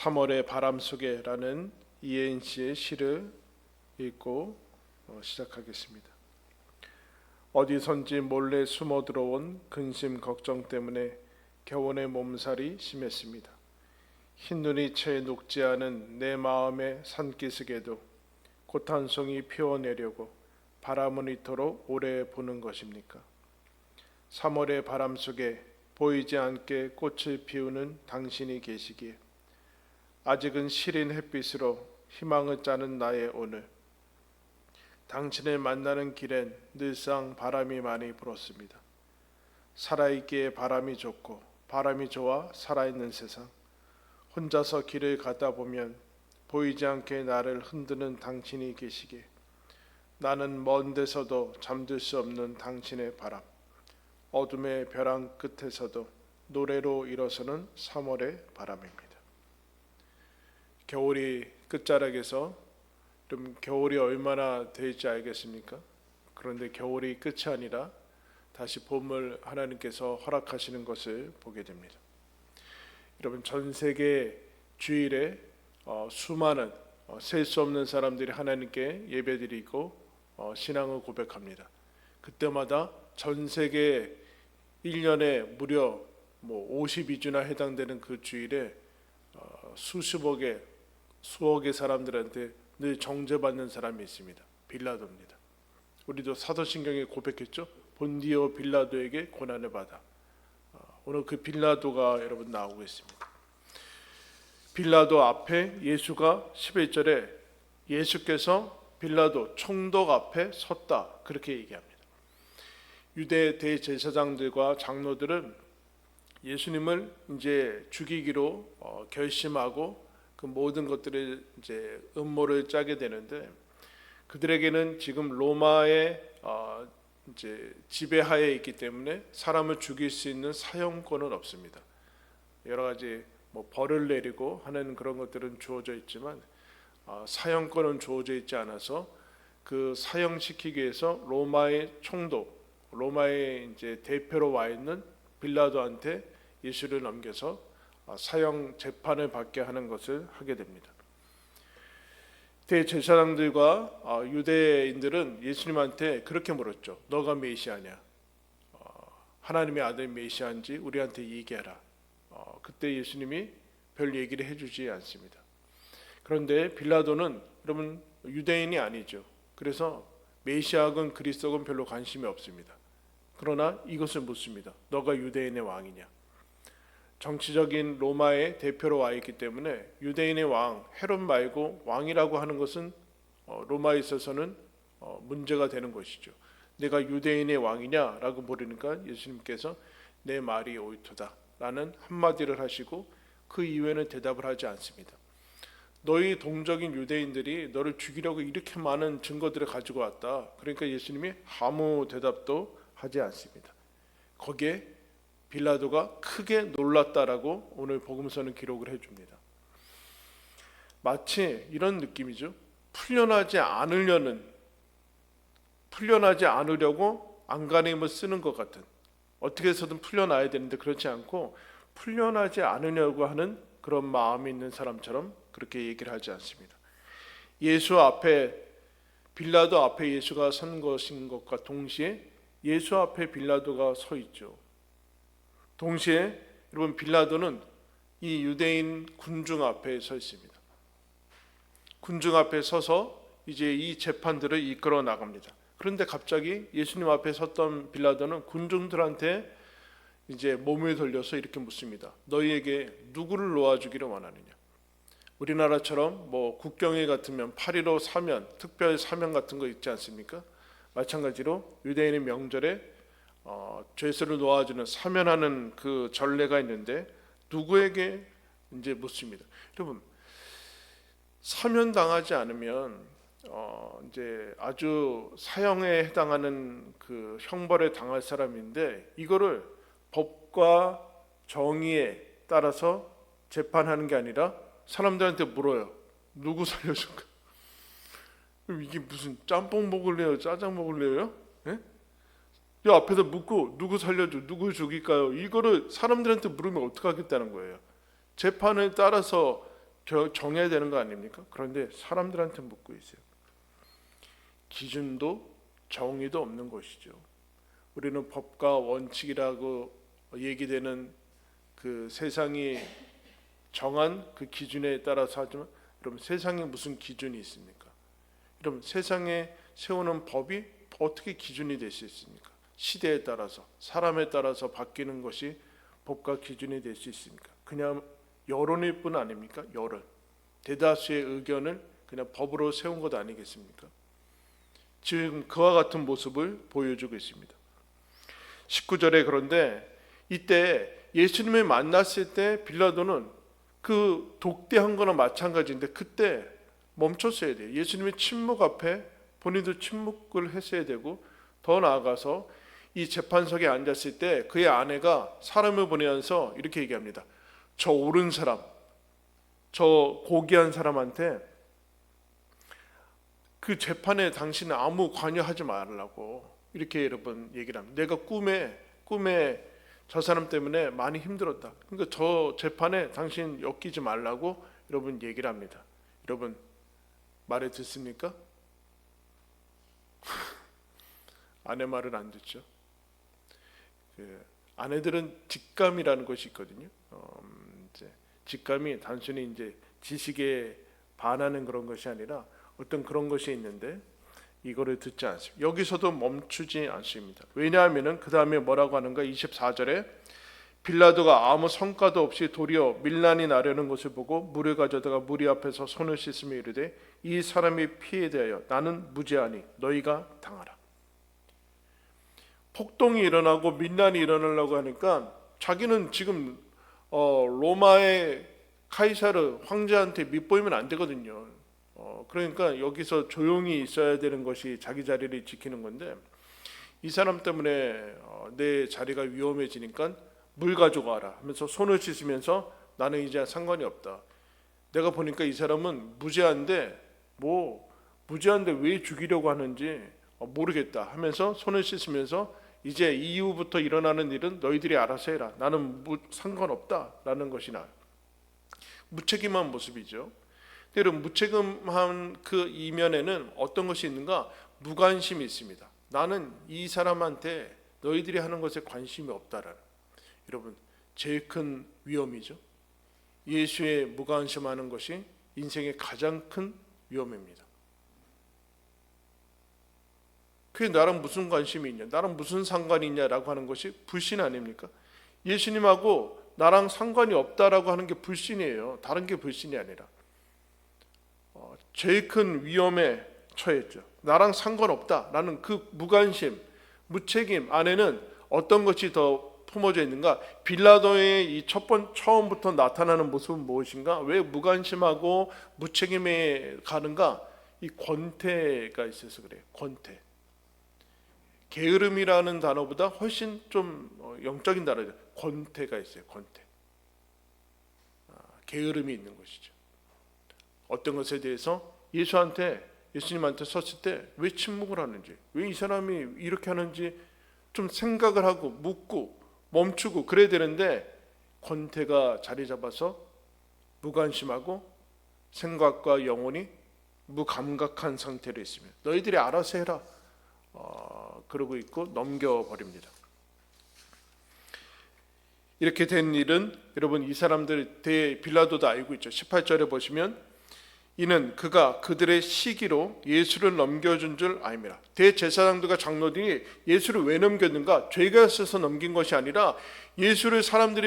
3월의 바람 속에라는 이혜인 씨의 시를 읽고 시작하겠습니다. 어디선지 몰래 숨어 들어온 근심 걱정 때문에 겨우내 몸살이 심했습니다. 흰눈이 채 녹지 않은 내 마음의 산기슭에도 꽃 한 송이 피워내려고 바람은 이토록 오래 부는 것입니까? 3월의 바람 속에 보이지 않게 꽃을 피우는 당신이 계시기에 아직은 시린 햇빛으로 희망을 짜는 나의 오늘, 당신을 만나는 길엔 늘상 바람이 많이 불었습니다. 살아있기에 바람이 좋고 바람이 좋아 살아있는 세상, 혼자서 길을 가다 보면 보이지 않게 나를 흔드는 당신이 계시기에 나는 먼 데서도 잠들 수 없는 당신의 바람, 어둠의 벼랑 끝에서도 노래로 일어서는 3월의 바람입니다. 겨울이 끝자락에서 그럼 겨울이 얼마나 될지 알겠습니까? 그런데 겨울이 끝이 아니라 다시 봄을 하나님께서 허락하시는 것을 보게 됩니다. 여러분, 전 세계 주일에 수많은 셀 수 없는 사람들이 하나님께 예배드리고 신앙을 고백합니다. 그때마다 전 세계 1년에 무려 52주나 해당되는 그 주일에 수억의 사람들한테 늘 정죄받는 사람이 있습니다. 빌라도입니다. 우리도 사도신경에 고백했죠. 본디오 빌라도에게 고난을 받아. 오늘 그 빌라도가 여러분 나오고 있습니다. 빌라도 앞에 예수가 11절에 예수께서 빌라도 총독 앞에 섰다, 그렇게 얘기합니다. 유대 대제사장들과 장로들은 예수님을 이제 죽이기로 결심하고 그 모든 것들을 이제 음모를 짜게 되는데, 그들에게는 지금 로마의 이제 지배하에 있기 때문에 사람을 죽일 수 있는 사형권은 없습니다. 여러 가지 벌을 내리고 하는 그런 것들은 주어져 있지만 사형권은 주어져 있지 않아서 그 사형시키기 위해서 로마의 총독, 로마의 이제 대표로 와 있는 빌라도한테 예수를 넘겨서 사형 재판을 받게 하는 것을 하게 됩니다. 대제사장들과 유대인들은 예수님한테 그렇게 물었죠. 너가 메시아냐? 하나님의 아들 메시아인지 우리한테 얘기하라. 그때 예수님이 별 얘기를 해주지 않습니다. 그런데 빌라도는 여러분 유대인이 아니죠. 그래서 메시아건 그리스도건 별로 관심이 없습니다. 그러나 이것을 묻습니다. 너가 유대인의 왕이냐? 정치적인 로마의 대표로 와 있기 때문에 유대인의 왕 헤롯 말고 왕이라고 하는 것은 로마에 있어서는 문제가 되는 것이죠. 내가 유대인의 왕이냐라고 물으니까 예수님께서 내 말이 옳도다 라는 한마디를 하시고 그 이후에는 대답을 하지 않습니다. 너희 동적인 유대인들이 너를 죽이려고 이렇게 많은 증거들을 가지고 왔다. 그러니까 예수님이 아무 대답도 하지 않습니다. 거기에 빌라도가 크게 놀랐다라고 오늘 복음서는 기록을 해줍니다. 마치 이런 느낌이죠. 풀려나지 않으려고 안간힘을 쓰는 것 같은, 어떻게 해서든 풀려나야 되는데 그렇지 않고 풀려나지 않으려고 하는 그런 마음이 있는 사람처럼 그렇게 얘기를 하지 않습니다. 예수 앞에, 빌라도 앞에 예수가 선 것인 것과 동시에 예수 앞에 빌라도가 서 있죠. 동시에 여러분 빌라도는 이 유대인 군중 앞에 서 있습니다. 군중 앞에 서서 이제 이 재판들을 이끌어 나갑니다. 그런데 갑자기 예수님 앞에 섰던 빌라도는 군중들한테 이제 몸을 돌려서 이렇게 묻습니다. 너희에게 누구를 놓아주기를 원하느냐? 우리나라처럼 국경일 같으면 8.15 사면, 특별 사면 같은 거 있지 않습니까? 마찬가지로 유대인의 명절에 죄수를 놓아주는 사면하는 그 전례가 있는데 누구에게 이제 묻습니다. 여러분, 사면당하지 않으면 이제 아주 사형에 해당하는 그 형벌에 당할 사람인데 이거를 법과 정의에 따라서 재판하는 게 아니라 사람들한테 물어요. 누구 살려줄까? 이게 무슨 짬뽕 먹을래요? 짜장 먹을래요? 예? 이 앞에서 묻고 누구 살려줘? 누구 죽일까요? 이거를 사람들한테 물으면 어떡하겠다는 거예요. 재판에 따라서 정해야 되는 거 아닙니까? 그런데 사람들한테 묻고 있어요. 기준도 정의도 없는 것이죠. 우리는 법과 원칙이라고 얘기되는 그 세상이 정한 그 기준에 따라서 하지만, 여러분 세상에 무슨 기준이 있습니까? 여러분 세상에 세우는 법이 어떻게 기준이 될 수 있습니까? 시대에 따라서 사람에 따라서 바뀌는 것이 법과 기준이 될 수 있습니까? 그냥 여론일 뿐 아닙니까? 여론, 대다수의 의견을 그냥 법으로 세운 것 아니겠습니까? 지금 그와 같은 모습을 보여주고 있습니다. 19절에 그런데 이때 예수님을 만났을 때 빌라도는 그 독대한 거나 마찬가지인데 그때 멈췄어야 돼요. 예수님의 침묵 앞에 본인도 침묵을 했어야 되고, 더 나아가서 이 재판석에 앉았을 때 그의 아내가 사람을 보내면서 이렇게 얘기합니다. 저 옳은 사람, 저 고귀한 사람한테 그 재판에 당신은 아무 관여하지 말라고 이렇게 여러분 얘기를 합니다. 내가 꿈에 저 사람 때문에 많이 힘들었다. 그러니까 저 재판에 당신 엮이지 말라고 여러분 얘기를 합니다. 여러분 말에 듣습니까? 아내 말을 안 듣죠. 아내들은 직감이라는 것이 있거든요. 이제 직감이 단순히 이제 지식에 반하는 그런 것이 아니라 어떤 그런 것이 있는데 이거를 듣지 않습니다. 여기서도 멈추지 않습니다. 왜냐하면은 그 다음에 뭐라고 하는가? 24절에 빌라도가 아무 성과도 없이 도리어 밀란이 나려는 것을 보고 물을 가져다가 무리 앞에서 손을 씻으며 이르되 이 사람이 피에 대하여 나는 무죄하니 너희가 당하라. 폭동이 일어나고 밀란이 일어나려고 하니까 자기는 지금 로마의 카이사르 황제한테 밑보이면 안 되거든요. 그러니까 여기서 조용히 있어야 되는 것이 자기 자리를 지키는 건데, 이 사람 때문에 내 자리가 위험해지니까 물 가져가라 하면서 손을 씻으면서 나는 이제 상관이 없다. 내가 보니까 이 사람은 무죄한데 왜 죽이려고 하는지 모르겠다 하면서 손을 씻으면서 이제 이후부터 일어나는 일은 너희들이 알아서 해라. 나는 상관없다라는 것이 나요. 무책임한 모습이죠. 여러분 무책임한 그 이면에는 어떤 것이 있는가? 무관심이 있습니다. 나는 이 사람한테 너희들이 하는 것에 관심이 없다라는, 여러분 제일 큰 위험이죠. 예수에 무관심하는 것이 인생의 가장 큰 위험입니다. 그게 나랑 무슨 관심이 있냐, 나랑 무슨 상관이 있냐라고 하는 것이 불신 아닙니까? 예수님하고 나랑 상관이 없다라고 하는 게 불신이에요. 다른 게 불신이 아니라 제일 큰 위험에 처했죠. 나랑 상관없다라는 그 무관심, 무책임 안에는 어떤 것이 더 품어져 있는가? 빌라도의 이 처음부터 나타나는 모습은 무엇인가? 왜 무관심하고 무책임에 가는가? 이 권태가 있어서 그래요. 권태. 게으름이라는 단어보다 훨씬 좀 영적인 단어죠. 권태가 있어요. 권태. 게으름이 있는 것이죠. 어떤 것에 대해서 예수님한테 섰을 때 왜 침묵을 하는지, 왜 이 사람이 이렇게 하는지 좀 생각을 하고 묻고 멈추고 그래야 되는데, 권태가 자리 잡아서 무관심하고 생각과 영혼이 무감각한 상태로 있으면 너희들이 알아서 해라 그러고 있고 넘겨버립니다. 이렇게 된 일은 여러분 이 사람들 빌라도도 알고 있죠. 18절에 보시면 이는 그가 그들의 시기로 예수를 넘겨준 줄 알미라. 대제사장들과 장로들이 예수를 왜 넘겼는가? 죄가 있어서 넘긴 것이 아니라 예수를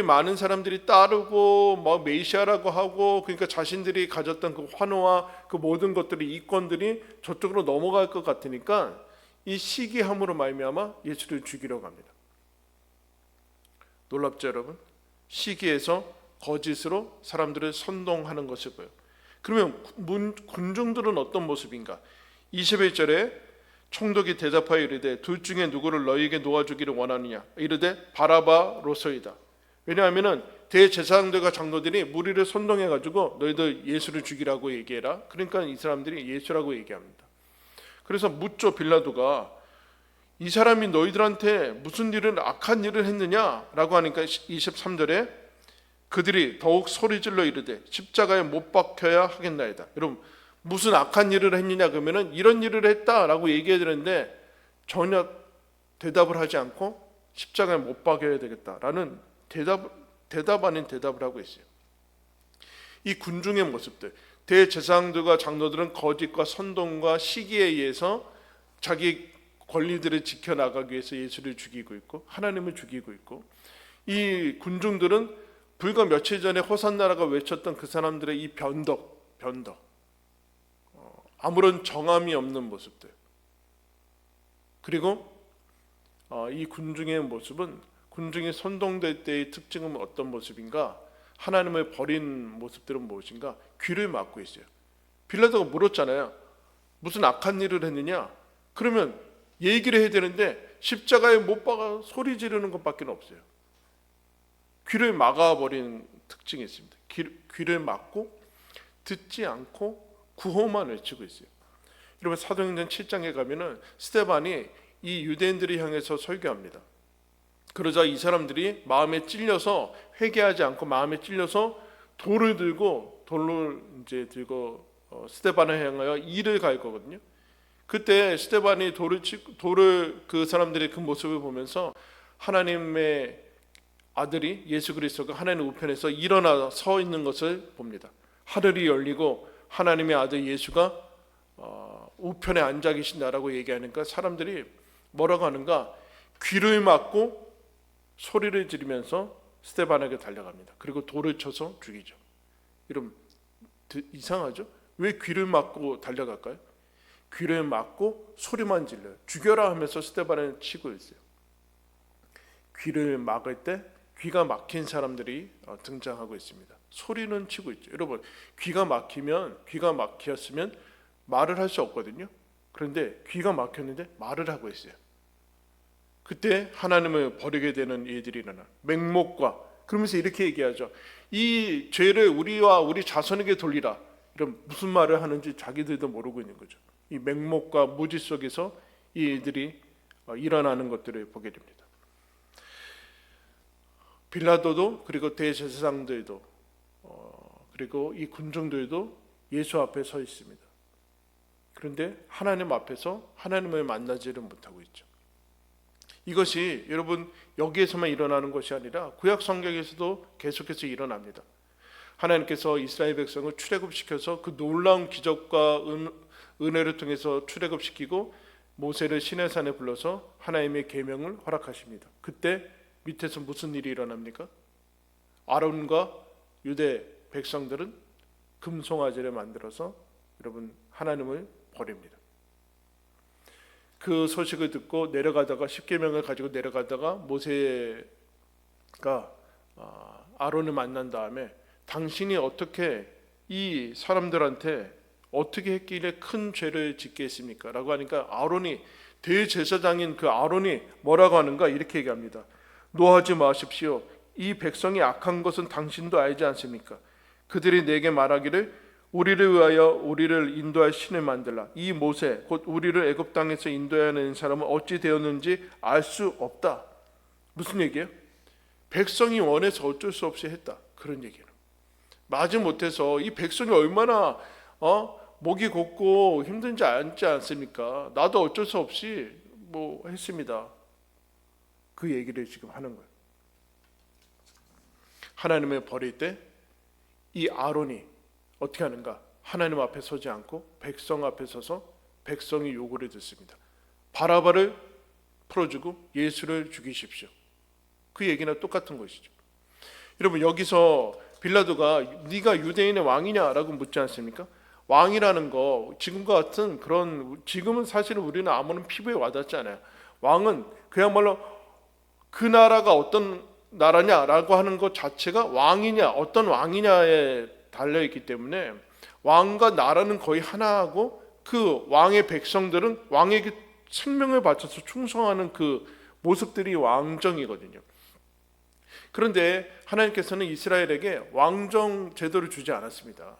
많은 사람들이 따르고 메시아라고 하고, 그러니까 자신들이 가졌던 그 환호와 그 모든 것들이 이권들이 저쪽으로 넘어갈 것 같으니까 이 시기함으로 말미암아 예수를 죽이려고 합니다. 놀랍죠 여러분? 시기에서 거짓으로 사람들을 선동하는 것을 보여요. 그러면 군중들은 어떤 모습인가? 21절에 총독이 대답하여 이르되 둘 중에 누구를 너희에게 놓아주기를 원하느냐? 이르되 바라바로소이다. 왜냐하면 대제사장들과 장로들이 무리를 선동해가지고 너희들 예수를 죽이라고 얘기해라. 그러니까 이 사람들이 예수라고 얘기합니다. 그래서 묻죠. 빌라도가 이 사람이 너희들한테 무슨 악한 일을 했느냐라고 하니까 23절에 그들이 더욱 소리질러 이르되 십자가에 못 박혀야 하겠나이다. 여러분, 무슨 악한 일을 했느냐 그러면은 이런 일을 했다라고 얘기해야 되는데 전혀 대답을 하지 않고 십자가에 못 박여야 되겠다라는 대답 아닌 대답을 하고 있어요. 이 군중의 모습들, 대제사장들과 장로들은 거짓과 선동과 시기에 의해서 자기 권리들을 지켜나가기 위해서 예수를 죽이고 있고 하나님을 죽이고 있고, 이 군중들은 불과 며칠 전에 호산나라가 외쳤던 그 사람들의 이 변덕, 아무런 정함이 없는 모습들, 그리고 이 군중의 모습은, 군중이 선동될 때의 특징은 어떤 모습인가? 하나님을 버린 모습들은 무엇인가? 귀를 막고 있어요. 빌라도가 물었잖아요. 무슨 악한 일을 했느냐? 그러면 얘기를 해야 되는데 십자가에 못 박아 소리 지르는 것밖에 없어요. 귀를 막아버리는 특징이 있습니다. 귀를 막고 듣지 않고 구호만 외치고 있어요. 여러분, 사도행전 7장에 가면은 스데반이 이 유대인들을 향해서 설교합니다. 그러자 이 사람들이 마음에 찔려서, 회개하지 않고 마음에 찔려서 돌을 들고 스데반을 향하여 이를 갈 거거든요. 그때 스데반이 돌을 그 사람들의 그 모습을 보면서 하나님의 아들이 예수 그리스도가 하나님 우편에서 일어나 서 있는 것을 봅니다. 하늘이 열리고 하나님의 아들 예수가 우편에 앉아 계신다라고 얘기하니까 사람들이 뭐라고 하는가? 귀를 막고 소리를 지르면서 스데반에게 달려갑니다. 그리고 돌을 쳐서 죽이죠. 여러분, 이상하죠? 왜 귀를 막고 달려갈까요? 귀를 막고 소리만 질러요. 죽여라 하면서 스데반을 치고 있어요. 귀를 막을 때 귀가 막힌 사람들이 등장하고 있습니다. 소리는 치고 있죠. 여러분, 귀가 막혔으면 말을 할 수 없거든요. 그런데 귀가 막혔는데 말을 하고 있어요. 그때 하나님을 버리게 되는 일들이 일어나. 맹목과, 그러면서 이렇게 얘기하죠. 이 죄를 우리와 우리 자손에게 돌리라. 이런 무슨 말을 하는지 자기들도 모르고 있는 거죠. 이 맹목과 무지 속에서 이 일들이 일어나는 것들을 보게 됩니다. 빌라도도, 그리고 대제사장들도, 그리고 이 군중들도 예수 앞에 서 있습니다. 그런데 하나님 앞에서 하나님을 만나지를 못하고 있죠. 이것이 여러분 여기에서만 일어나는 것이 아니라 구약 성경에서도 계속해서 일어납니다. 하나님께서 이스라엘 백성을 출애굽시켜서 그 놀라운 기적과 은혜를 통해서 출애굽시키고 모세를 시내산에 불러서 하나님의 계명을 허락하십니다. 그때 밑에서 무슨 일이 일어납니까? 아론과 유대 백성들은 금송아지를 만들어서 여러분 하나님을 버립니다. 그 소식을 듣고 내려가다가, 십계명을 가지고 내려가다가 모세가 아론을 만난 다음에 당신이 어떻게 이 사람들한테 어떻게 했길래 큰 죄를 짓게 했습니까? 라고 하니까 아론이, 대제사장인 그 아론이 뭐라고 하는가? 이렇게 얘기합니다. 노하지 마십시오. 이 백성이 악한 것은 당신도 알지 않습니까? 그들이 내게 말하기를 우리를 위하여 우리를 인도할 신을 만들라. 이 모세 곧 우리를 애굽 땅에서 인도하는 사람은 어찌 되었는지 알 수 없다. 무슨 얘기예요? 백성이 원해서 어쩔 수 없이 했다. 그런 얘기예요. 마지 못해서 이 백성이 얼마나 목이 곧고 힘든지 알지 않습니까? 나도 어쩔 수 없이 했습니다. 그 얘기를 지금 하는 거예요. 하나님을 버릴 때 이 아론이 어떻게 하는가? 하나님 앞에 서지 않고 백성 앞에 서서 백성의 요구를 듣습니다. 바라바를 풀어주고 예수를 죽이십시오. 그 얘기나 똑같은 것이죠. 여러분, 여기서 빌라도가 네가 유대인의 왕이냐라고 묻지 않습니까? 왕이라는 거, 지금과 같은 그런, 지금은 사실 우리는 아무런 피부에 와닿지 않아요. 왕은 그야말로 그 나라가 어떤 나라냐라고 하는 것 자체가 왕이냐, 어떤 왕이냐에 달려있기 때문에 왕과 나라는 거의 하나하고, 그 왕의 백성들은 왕에게 생명을 바쳐서 충성하는 그 모습들이 왕정이거든요. 그런데 하나님께서는 이스라엘에게 왕정 제도를 주지 않았습니다.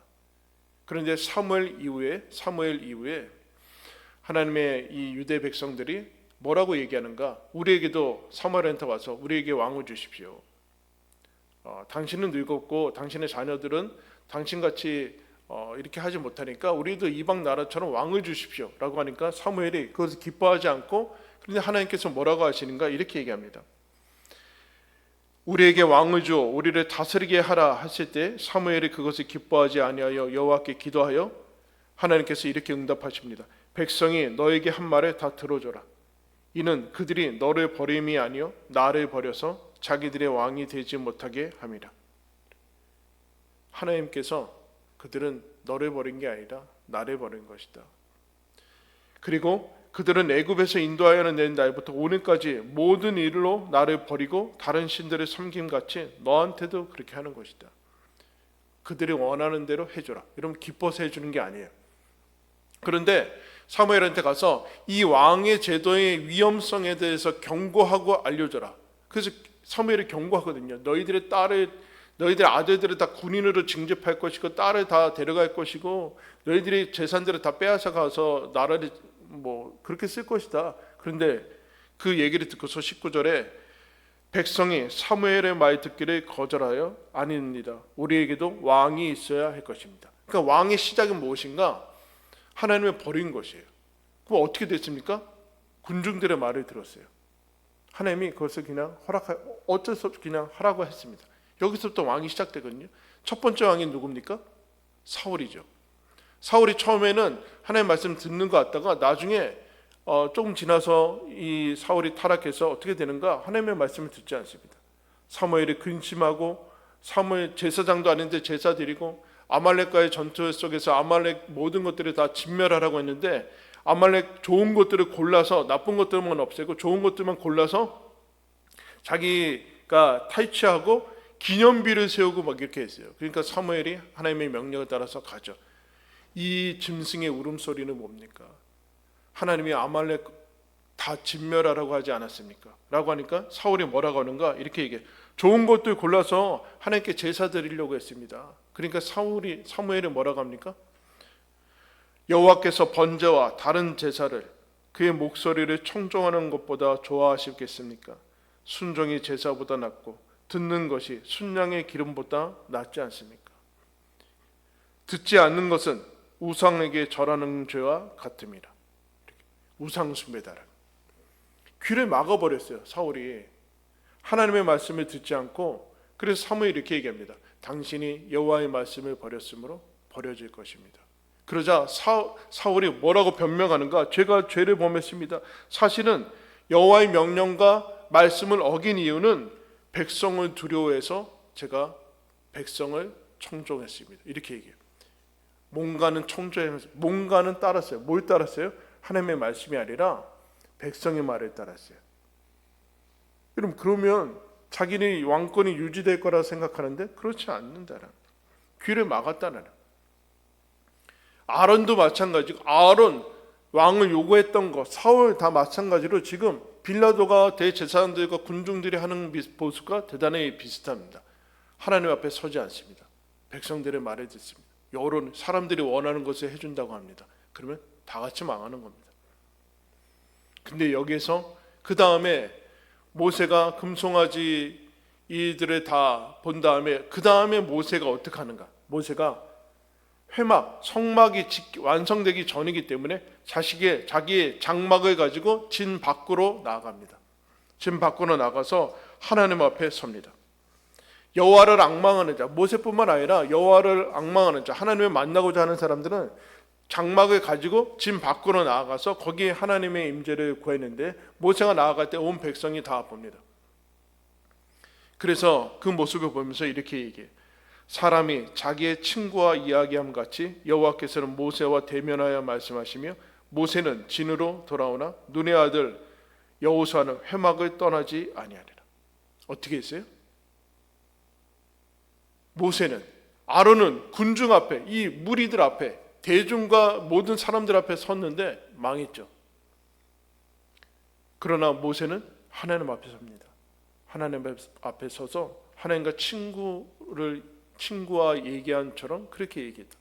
그런데 사무엘 이후에 하나님의 이 유대 백성들이 뭐라고 얘기하는가? 우리에게도 사무엘한테 와서 우리에게 왕을 주십시오. 당신은 늙었고 당신의 자녀들은 당신같이 이렇게 하지 못하니까 우리도 이방 나라처럼 왕을 주십시오라고 하니까 사무엘이 그것을 기뻐하지 않고, 그런데 하나님께서 뭐라고 하시는가 이렇게 얘기합니다. 우리에게 왕을 주어 우리를 다스리게 하라 하실 때 사무엘이 그것을 기뻐하지 아니하여 여호와께 기도하여 하나님께서 이렇게 응답하십니다. 백성이 너에게 한 말을 다 들어줘라. 이는 그들이 너를 버림이 아니요 나를 버려서 자기들의 왕이 되지 못하게 함이라. 하나님께서 그들은 너를 버린 게 아니라 나를 버린 것이다. 그리고 그들은 애굽에서 인도하여 낸 날부터 오늘까지 모든 일로 나를 버리고 다른 신들을 섬김같이 너한테도 그렇게 하는 것이다. 그들이 원하는 대로 해줘라. 이러면 기뻐서 해주는 게 아니에요. 그런데 사무엘한테 가서 이 왕의 제도의 위험성에 대해서 경고하고 알려줘라. 그래서 사무엘이 경고하거든요. 너희들의 아들들을 다 군인으로 징집할 것이고 딸을 다 데려갈 것이고 너희들이 재산들을 다 빼앗아 가서 나라를 그렇게 쓸 것이다. 그런데 그 얘기를 듣고서 19절에 백성이 사무엘의 말 듣기를 거절하여 아닙니다. 우리에게도 왕이 있어야 할 것입니다. 그러니까 왕의 시작은 무엇인가? 하나님을 버린 것이에요. 그럼 어떻게 됐습니까? 군중들의 말을 들었어요. 하나님이 그것을 그냥 어쩔 수 없이 그냥 하라고 했습니다. 여기서부터 왕이 시작되거든요. 첫 번째 왕이 누굽니까? 사울이죠. 사울이 처음에는 하나님 말씀 듣는 것 같다가 나중에 조금 지나서 이 사울이 타락해서 어떻게 되는가? 하나님의 말씀을 듣지 않습니다. 사무엘이 근심하고 사무엘 제사장도 아닌데 제사 드리고 아말렉과의 전투 속에서 아말렉 모든 것들을 다 진멸하라고 했는데 아말렉 좋은 것들을 골라서 나쁜 것들만 없애고 좋은 것들만 골라서 자기가 탈취하고 기념비를 세우고 막 이렇게 했어요. 그러니까 사무엘이 하나님의 명령을 따라서 가죠. 이 짐승의 울음소리는 뭡니까? 하나님이 아말렉 다 진멸하라고 하지 않았습니까? 라고 하니까 사울이 뭐라고 하는가? 이렇게 얘기해. 좋은 것들 골라서 하나님께 제사 드리려고 했습니다. 그러니까 사무엘이 뭐라고 합니까? 여호와께서 번제와 다른 제사를 그의 목소리를 청종하는 것보다 좋아하시겠습니까? 순종이 제사보다 낫고 듣는 것이 순양의 기름보다 낫지 않습니까? 듣지 않는 것은 우상에게 절하는 죄와 같음이라. 우상 숭배다라. 귀를 막아버렸어요. 사울이 하나님의 말씀을 듣지 않고. 그래서 사무엘이 이렇게 얘기합니다. 당신이 여호와의 말씀을 버렸으므로 버려질 것입니다. 그러자 사울이 뭐라고 변명하는가? 제가 죄를 범했습니다. 사실은 여호와의 명령과 말씀을 어긴 이유는 백성을 두려워해서 제가 백성을 청종했습니다. 이렇게 얘기해요. 뭔가는 청종했어요. 뭔가는 따랐어요. 뭘 따랐어요? 하나님의 말씀이 아니라 백성의 말을 따랐어요. 여러분, 그러면 자기는 왕권이 유지될 거라 생각하는데 그렇지 않는다는, 귀를 막았다는. 아론도 마찬가지고, 아론 왕을 요구했던 거, 사울 다 마찬가지로 지금 빌라도가 대제사장들과 군중들이 하는 모습과 대단히 비슷합니다. 하나님 앞에 서지 않습니다. 백성들의 말을 듣습니다. 여론, 사람들이 원하는 것을 해준다고 합니다. 그러면 다 같이 망하는 겁니다. 근데 여기에서 그 다음에 모세가 금송아지 이들을 다 본 다음에 그 다음에 모세가 어떻게 하는가? 모세가 성막이 완성되기 전이기 때문에 자기의 장막을 가지고 진 밖으로 나아갑니다. 진 밖으로 나가서 하나님 앞에 섭니다. 여호와를 앙망하는 자, 모세뿐만 아니라 여호와를 앙망하는 자, 하나님을 만나고자 하는 사람들은 장막을 가지고 진 밖으로 나아가서 거기에 하나님의 임재를 구했는데 모세가 나아갈 때 온 백성이 다 봅니다. 그래서 그 모습을 보면서 이렇게 얘기해요. 사람이 자기의 친구와 이야기함 같이 여호와께서는 모세와 대면하여 말씀하시며 모세는 진으로 돌아오나 눈의 아들 여호수아는 회막을 떠나지 아니하리라. 어떻게 했어요? 모세는, 아론은 군중 앞에, 이 무리들 앞에, 대중과 모든 사람들 앞에 섰는데 망했죠. 그러나 모세는 하나님 앞에 섭니다. 하나님 앞에 서서 하나님과 친구와 얘기한처럼 그렇게 얘기했다.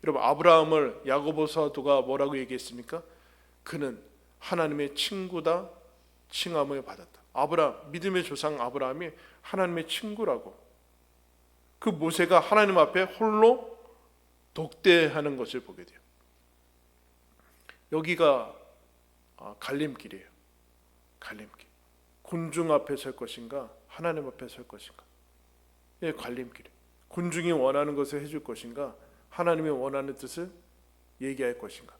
여러분, 아브라함을 야고보 사도가 뭐라고 얘기했습니까? 그는 하나님의 친구다 칭함을 받았다. 믿음의 조상 아브라함이 하나님의 친구라고, 그 모세가 하나님 앞에 홀로 독대하는 것을 보게 돼요. 여기가 갈림길이에요. 갈림길. 군중 앞에 설 것인가 하나님 앞에 설 것인가. 예, 갈림길이에요. 군중이 원하는 것을 해줄 것인가 하나님이 원하는 뜻을 얘기할 것인가.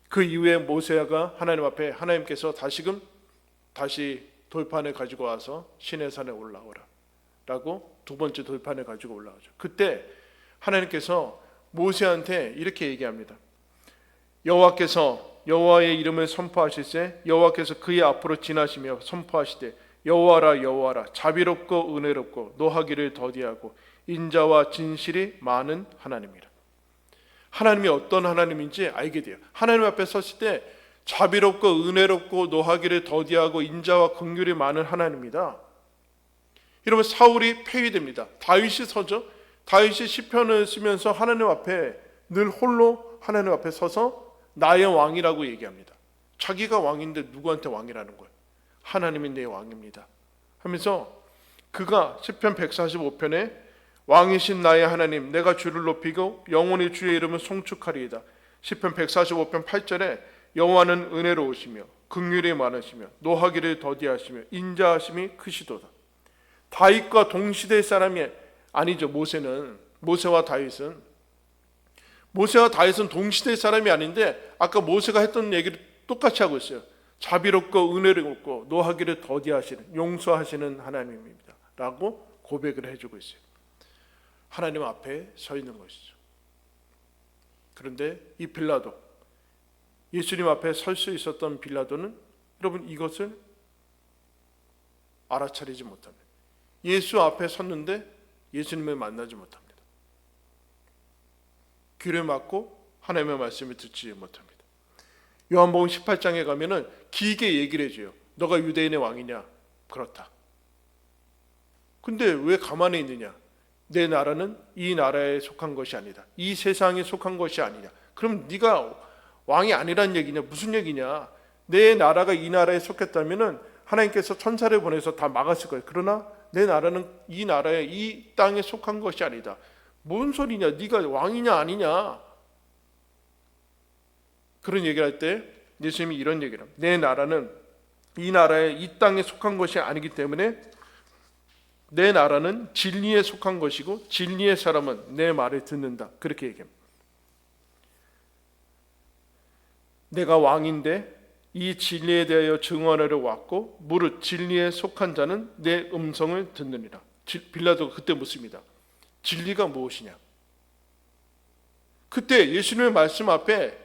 그 이후에 모세가 하나님 앞에 하나님께서 다시 돌판을 가지고 와서 시내산에 올라오라 라고 두 번째 돌판을 가지고 올라오죠. 그때 하나님께서 모세한테 이렇게 얘기합니다. 여호와의 이름을 선포하실세 여호와께서 그의 앞으로 지나시며 선포하시되 여호와라 여호와라 자비롭고 은혜롭고 노하기를 더디하고 인자와 진실이 많은 하나님이라. 하나님이 어떤 하나님인지 알게 돼요. 하나님 앞에 섰을 때 자비롭고 은혜롭고 노하기를 더디하고 인자와 긍휼이 많은 하나님이다. 여러분, 사울이 폐위됩니다. 다윗이 서죠. 다윗이 시편을 쓰면서 하나님 앞에 늘 홀로 하나님 앞에 서서 나의 왕이라고 얘기합니다. 자기가 왕인데 누구한테 왕이라는 거예요? 하나님이 내 왕입니다 하면서 그가 시편 145편에 왕이신 나의 하나님 내가 주를 높이고 영원히 주의 이름을 송축하리이다. 시편 145편 8절에 여호와는 은혜로우시며 긍휼이 많으시며 노하기를 더디하시며 인자하심이 크시도다. 다윗과 동시대의 사람이 아니죠. 모세와 다윗은 동시대의 사람이 아닌데 아까 모세가 했던 얘기를 똑같이 하고 있어요. 자비롭고 은혜롭고 노하기를 더디하시는 용서하시는 하나님입니다 라고 고백을 해주고 있어요. 하나님 앞에 서 있는 것이죠. 그런데 이 빌라도, 예수님 앞에 설 수 있었던 빌라도는 여러분 이것을 알아차리지 못합니다. 예수 앞에 섰는데 예수님을 만나지 못합니다. 귀를 막고 하나님의 말씀을 듣지 못합니다. 요한복음 18장에 가면은 길게 얘기를 해줘요. 너가 유대인의 왕이냐? 그렇다. 근데 왜 가만히 있느냐? 내 나라는 이 나라에 속한 것이 아니다. 이 세상에 속한 것이 아니냐. 그럼 네가 왕이 아니란 얘기냐? 무슨 얘기냐? 내 나라가 이 나라에 속했다면은 하나님께서 천사를 보내서 다 막았을 거예요. 그러나 내 나라는 이 나라에 이 땅에 속한 것이 아니다. 뭔 소리냐? 네가 왕이냐 아니냐? 그런 얘기를 할 때 예수님이 이런 얘기를 합니다. 내 나라는 이 나라에 이 땅에 속한 것이 아니기 때문에 내 나라는 진리에 속한 것이고 진리의 사람은 내 말을 듣는다. 그렇게 얘기합니다. 내가 왕인데 이 진리에 대하여 증언하러 왔고 무릇 진리에 속한 자는 내 음성을 듣느니라. 빌라도가 그때 묻습니다. 진리가 무엇이냐? 그때 예수님의 말씀 앞에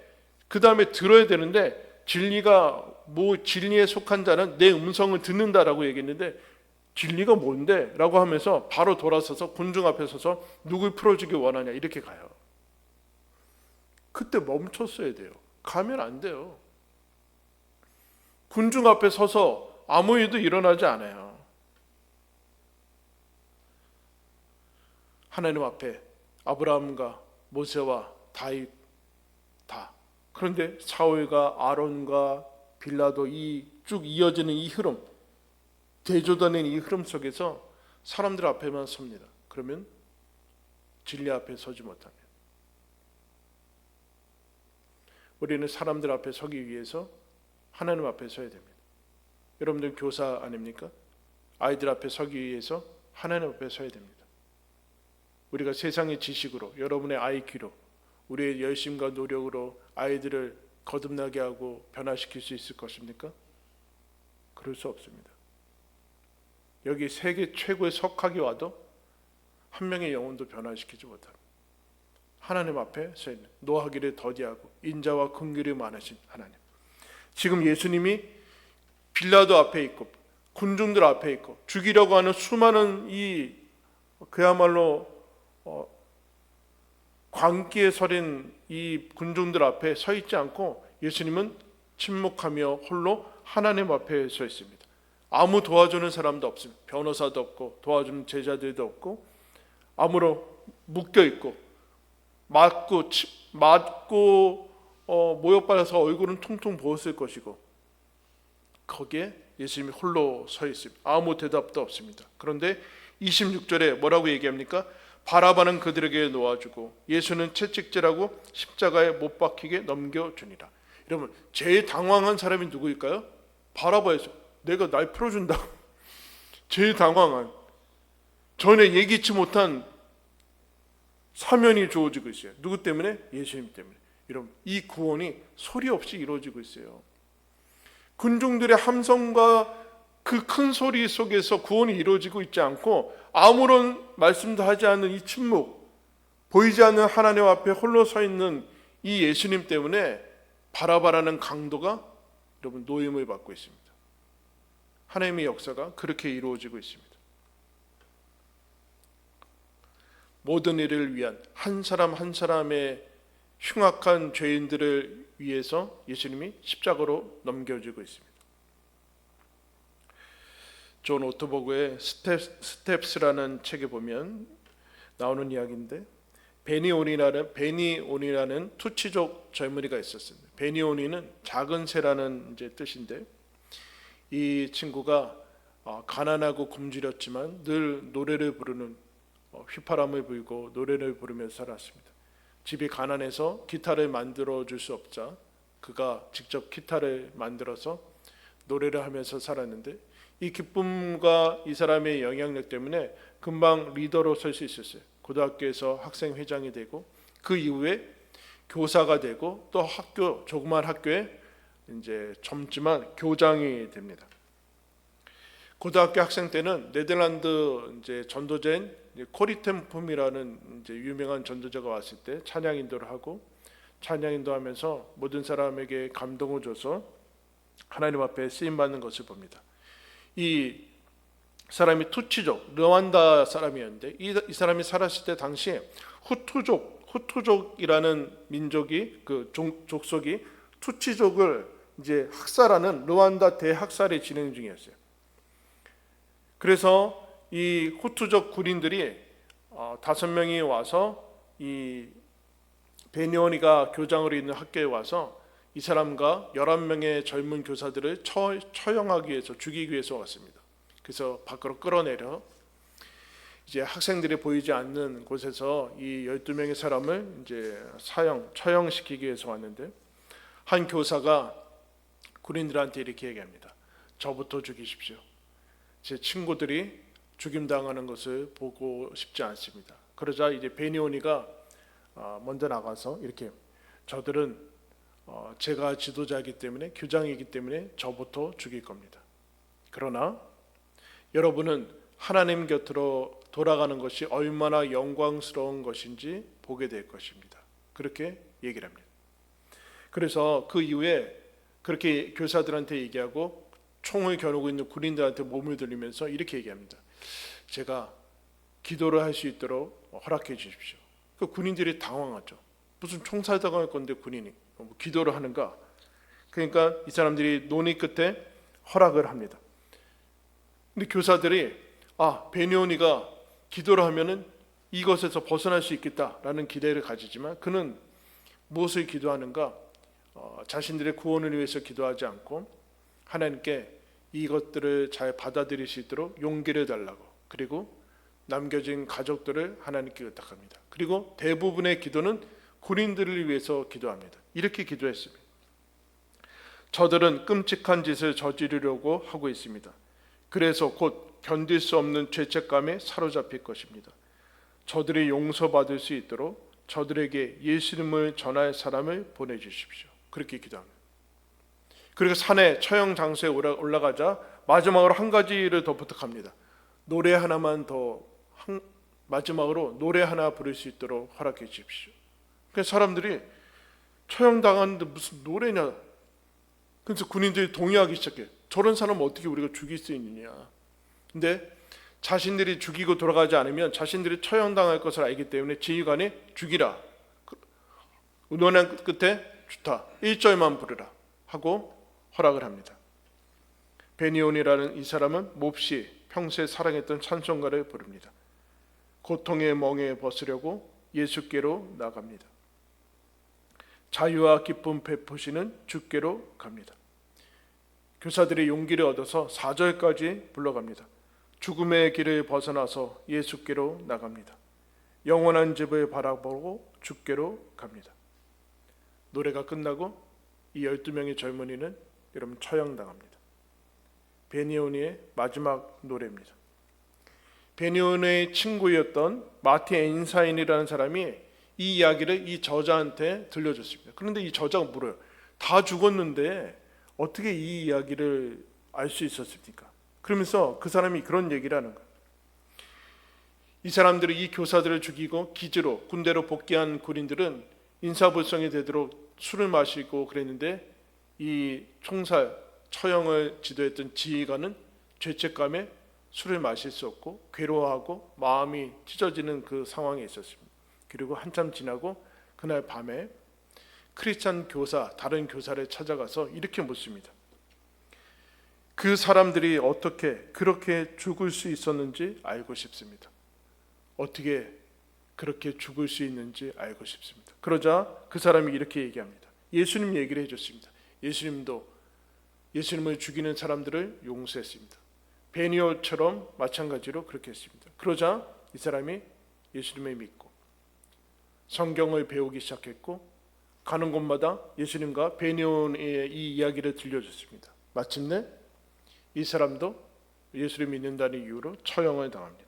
그 다음에 들어야 되는데 진리에 속한 자는 내 음성을 듣는다라고 얘기했는데 진리가 뭔데? 라고 하면서 바로 돌아서서 군중 앞에 서서 누굴 풀어주기 원하냐 이렇게 가요. 그때 멈췄어야 돼요. 가면 안 돼요. 군중 앞에 서서 아무 일도 일어나지 않아요. 하나님 앞에 아브라함과 모세와 다윗 다. 그런데 사울과 아론과 빌라도 이 쭉 이어지는 이 흐름, 대조되는 이 흐름 속에서 사람들 앞에만 섭니다. 그러면 진리 앞에 서지 못합니다. 우리는 사람들 앞에 서기 위해서 하나님 앞에 서야 됩니다. 여러분들 교사 아닙니까? 아이들 앞에 서기 위해서 하나님 앞에 서야 됩니다. 우리가 세상의 지식으로, 여러분의 IQ로, 우리의 열심과 노력으로 아이들을 거듭나게 하고 변화시킬 수 있을 것입니까? 그럴 수 없습니다. 여기 세계 최고의 석학이 와도 한 명의 영혼도 변화시키지 못합니다. 하나님 앞에 서 있는 노하기를 더디하고 인자와 긍휼이 많으신 하나님. 지금 예수님이 빌라도 앞에 있고 군중들 앞에 있고 죽이려고 하는 수많은 이 그야말로 광기에 서린 이 군중들 앞에 서 있지 않고 예수님은 침묵하며 홀로 하나님 앞에 서 있습니다. 아무 도와주는 사람도 없습니다. 변호사도 없고 도와주는 제자들도 없고 아무로 묶여 있고 맞고 모욕받아서 얼굴은 퉁퉁 부었을 것이고 거기에 예수님이 홀로 서 있습니다. 아무 대답도 없습니다. 그런데 26절에 뭐라고 얘기합니까? 바라바는 그들에게 놓아주고 예수는 채찍질하고 십자가에 못 박히게 넘겨주니라. 여러분, 제일 당황한 사람이 누구일까요? 바라바였어요. 내가 날 풀어준다. 제일 당황한, 전에 예기치 못한 사면이 주어지고 있어요. 누구 때문에? 예수님 때문에. 여러분, 이 구원이 소리 없이 이루어지고 있어요. 군중들의 함성과 그 큰 소리 속에서 구원이 이루어지고 있지 않고 아무런 말씀도 하지 않는 이 침묵, 보이지 않는 하나님 앞에 홀로 서 있는 이 예수님 때문에 바라바라는 강도가 여러분 노임을 받고 있습니다. 하나님의 역사가 그렇게 이루어지고 있습니다. 모든 일을 위한 한 사람 한 사람의 흉악한 죄인들을 위해서 예수님이 십자가로 넘겨지고 있습니다. 존 오토버그의 스텝스라는 책에 보면 나오는 이야기인데, 베니온이라는 투치족 젊은이가 있었습니다. 베니온이는 작은 새라는 이제 뜻인데, 이 친구가 가난하고 굶주렸지만 늘 노래를 부르는, 휘파람을 불고 노래를 부르면서 살았습니다. 집이 가난해서 기타를 만들어 줄 수 없자 그가 직접 기타를 만들어서 노래를 하면서 살았는데, 이 기쁨과 이 사람의 영향력 때문에 금방 리더로 설 수 있었어요. 고등학교에서 학생회장이 되고 그 이후에 교사가 되고 또 조그만 학교에 이제 젊지만 교장이 됩니다. 고등학교 학생 때는 네덜란드 이제 전도자인 코리템품이라는 이제 유명한 전도자가 왔을 때 찬양 인도를 하고, 찬양 인도하면서 모든 사람에게 감동을 줘서 하나님 앞에 쓰임 받는 것을 봅니다. 이 사람이 투치족, 르완다 사람이었는데 이 사람이 살았을 때 당시에 후투족이라는 민족이, 그 족속이 투치족을 이제 학살하는 르완다 대학살이 진행 중이었어요. 그래서 이 후투족 군인들이 5명이 와서 이 베니온이가 교장으로 있는 학교에 와서 이 사람과 11명의 젊은 교사들을 처형하기 위해서, 죽이기 위해서 왔습니다. 그래서 밖으로 끌어내려 이제 학생들이 보이지 않는 곳에서 이 12명의 사람을 이제 처형시키기 위해서 왔는데, 한 교사가 군인들한테 이렇게 얘기합니다. 저부터 죽이십시오. 제 친구들이 죽임당하는 것을 보고 싶지 않습니다. 그러자 이제 베니온이가 먼저 나가서 이렇게, 저들은 제가 지도자이기 때문에, 교장이기 때문에 저부터 죽일 겁니다. 그러나 여러분은 하나님 곁으로 돌아가는 것이 얼마나 영광스러운 것인지 보게 될 것입니다. 그렇게 얘기를 합니다. 그래서 그 이후에 그렇게 교사들한테 얘기하고 총을 겨누고 있는 군인들한테 몸을 들리면서 이렇게 얘기합니다. 제가 기도를 할 수 있도록 허락해 주십시오. 그 군인들이 당황하죠. 무슨 총살당할 건데 군인이 기도를 하는가? 그러니까 이 사람들이 논의 끝에 허락을 합니다. 근데 교사들이 베니온이가 기도를 하면은 이것에서 벗어날 수 있겠다라는 기대를 가지지만 그는 무엇을 기도하는가? 자신들의 구원을 위해서 기도하지 않고 하나님께 이것들을 잘 받아들일 수 있도록 용기를 달라고, 그리고 남겨진 가족들을 하나님께 의탁합니다. 그리고 대부분의 기도는 군인들을 위해서 기도합니다. 이렇게 기도했습니다. 저들은 끔찍한 짓을 저지르려고 하고 있습니다. 그래서 곧 견딜 수 없는 죄책감에 사로잡힐 것입니다. 저들이 용서받을 수 있도록 저들에게 예수님을 전할 사람을 보내주십시오. 그렇게 기도합니다. 그리고 산에 처형 장소에 올라가자 마지막으로 한 가지를 더 부탁합니다. 노래 하나만 더, 마지막으로 노래 하나 부를 수 있도록 허락해 주십시오. 그래서 사람들이 처형당하는데 무슨 노래냐. 그래서 군인들이 동의하기 시작해요. 저런 사람 어떻게 우리가 죽일 수 있느냐. 근데 자신들이 죽이고 돌아가지 않으면 자신들이 처형당할 것을 알기 때문에 지휘관이 죽이라. 논란 끝에 좋다. 1절만 부르라 하고 허락을 합니다. 베니온이라는 이 사람은 몹시 평소에 사랑했던 찬송가를 부릅니다. 고통의 멍에 벗으려고 예수께로 나갑니다. 자유와 기쁨 베푸시는 주께로 갑니다. 교사들이 용기를 얻어서 4절까지 불러갑니다. 죽음의 길을 벗어나서 예수께로 나갑니다. 영원한 집을 바라보고 주께로 갑니다. 노래가 끝나고 이 12명의 젊은이는 여러분 처형당합니다. 베니오니의 마지막 노래입니다. 베니오니의 친구였던 마틴 엔사인이라는 사람이 이 이야기를 이 저자한테 들려줬습니다. 그런데 이 저자가 물어요. 다 죽었는데 어떻게 이 이야기를 알 수 있었습니까? 그러면서 그 사람이 그런 얘기를 하는 거예요. 이 사람들이 이 교사들을 죽이고 기지로 군대로 복귀한 군인들은 인사불성이 되도록 술을 마시고 그랬는데 이 총살 처형을 지도했던 지휘관은 죄책감에 술을 마실 수 없고 괴로워하고 마음이 찢어지는 그 상황에 있었습니다. 그리고 한참 지나고 그날 밤에 크리스찬 교사, 다른 교사를 찾아가서 이렇게 묻습니다. 그 사람들이 어떻게 그렇게 죽을 수 있었는지 알고 싶습니다. 어떻게 그렇게 죽을 수 있는지 알고 싶습니다. 그러자 그 사람이 이렇게 얘기합니다. 예수님 얘기를 해줬습니다. 예수님도 예수님을 죽이는 사람들을 용서했습니다. 베니오처럼 마찬가지로 그렇게 했습니다. 그러자 이 사람이 예수님을 믿고 성경을 배우기 시작했고 가는 곳마다 예수님과 베니오의 이 이야기를 들려줬습니다. 마침내 이 사람도 예수를 믿는다는 이유로 처형을 당합니다.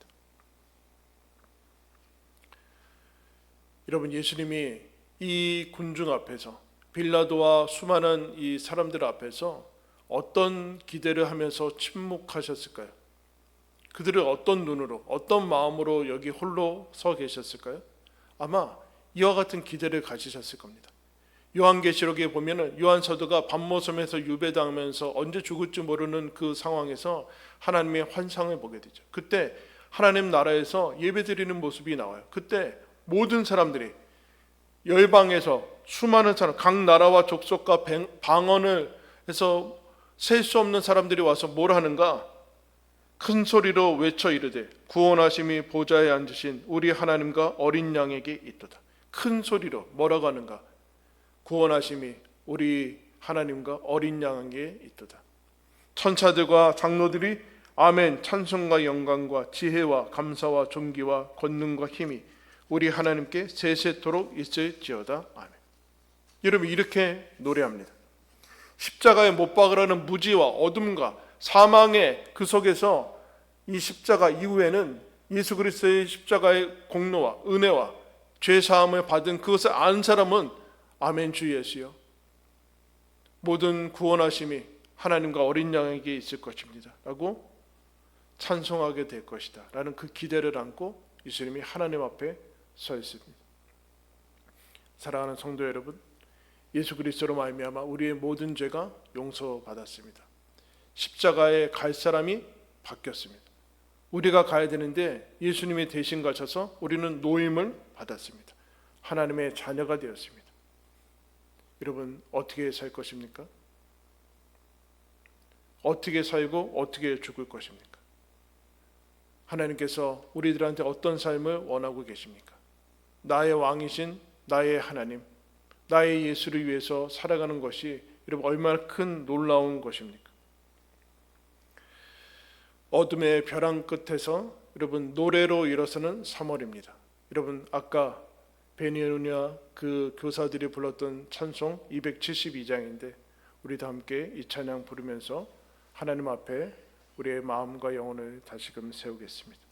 여러분, 예수님이 이 군중 앞에서 빌라도와 수많은 이 사람들 앞에서 어떤 기대를 하면서 침묵하셨을까요? 그들을 어떤 눈으로, 어떤 마음으로 여기 홀로 서 계셨을까요? 아마 이와 같은 기대를 가지셨을 겁니다. 요한계시록에 보면은 요한 사도가 밤모섬에서 유배당하면서 언제 죽을지 모르는 그 상황에서 하나님의 환상을 보게 되죠. 그때 하나님 나라에서 예배드리는 모습이 나와요. 그때 모든 사람들이 열방에서 수많은 사람, 각 나라와 족속과 방언을 해서 셀 수 없는 사람들이 와서 뭘 하는가? 큰 소리로 외쳐 이르되 구원하심이 보좌에 앉으신 우리 하나님과 어린 양에게 있도다. 큰 소리로 뭐라고 하는가? 구원하심이 우리 하나님과 어린 양에게 있도다. 천사들과 장로들이 아멘 찬송과 영광과 지혜와 감사와 존귀와 권능과 힘이 우리 하나님께 세세토록 있을지어다. 아멘. 여러분, 이렇게 노래합니다. 십자가에 못 박으라는 무지와 어둠과 사망의 그 속에서 이 십자가 이후에는 예수 그리스도의 십자가의 공로와 은혜와 죄 사함을 받은 그것을 아는 사람은 아멘 주 예수여, 모든 구원하심이 하나님과 어린 양에게 있을 것입니다 라고 찬송하게 될 것이다 라는 그 기대를 안고 예수님이 하나님 앞에 서 있습니다. 사랑하는 성도 여러분, 예수 그리스도로 말미암아 우리의 모든 죄가 용서받았습니다. 십자가에 갈 사람이 바뀌었습니다. 우리가 가야 되는데 예수님이 대신 가셔서 우리는 노임을 받았습니다. 하나님의 자녀가 되었습니다. 여러분, 어떻게 살 것입니까? 어떻게 살고 어떻게 죽을 것입니까? 하나님께서 우리들한테 어떤 삶을 원하고 계십니까? 나의 왕이신 나의 하나님, 나의 예수를 위해서 살아가는 것이 여러분 얼마나 큰 놀라운 것입니까? 어둠의 벼랑 끝에서 여러분 노래로 일어서는 3월입니다. 여러분, 아까 베니오니아 그 교사들이 불렀던 찬송 272장인데 우리 다 함께 이 찬양 부르면서 하나님 앞에 우리의 마음과 영혼을 다시금 세우겠습니다.